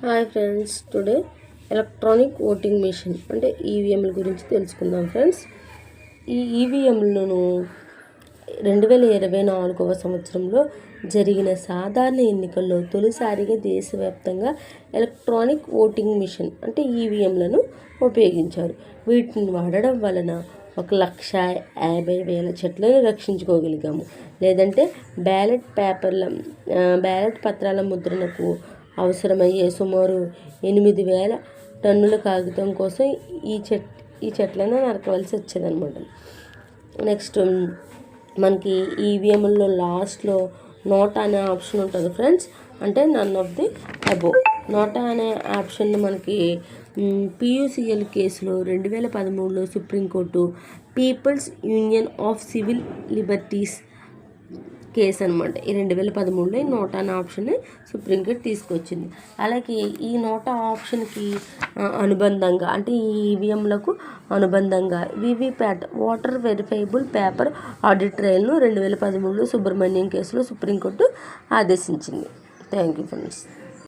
Hi friends, today electronic voting machine అంటే ఈవీఎంల గురించి తెలుసుకుందాం ఫ్రెండ్స్. ఈ ఈవీఎంలను 2024వ సంవత్సరంలో జరిగిన సాధారణ ఎన్నికల్లో తొలిసారిగా దేశవ్యాప్తంగా ఎలక్ట్రానిక్ ఓటింగ్ మిషన్ అంటే ఈవీఎంలను ఉపయోగించారు. వీటిని వాడడం వలన 1,50,000 చెట్లను రక్షించుకోగలిగాము. లేదంటే బ్యాలెట్ పత్రాల ముద్రణకు అవసరమయ్యే సుమారు 8,000 టన్నుల కాగితం కోసం ఈ చెట్లను నరకవలసి వచ్చేదన్నమాట. నెక్స్ట్ మనకి ఈవీఎంలో లాస్ట్లో నోటా అనే ఆప్షన్ ఉంటుంది ఫ్రెండ్స్. అంటే none of the above. NOTA అనే ఆప్షన్ మనకి PUCL కేసులో 2013లో supreme court people's union of civil liberties కేసు అనమాట. ఈ 2013లో ఈ నోటా అనే ఆప్షన్ని సుప్రీంకోర్టు తీసుకొచ్చింది. అలాగే ఈ నోటా ఆప్షన్కి అనుబంధంగా అంటే ఈ ఈవీఎంలకు అనుబంధంగా VVPAT voter verifiable paper audit ట్రయల్ను 2013లో సుబ్రహ్మణ్యం కేసులో సుప్రీంకోర్టు ఆదేశించింది. Thank you friends.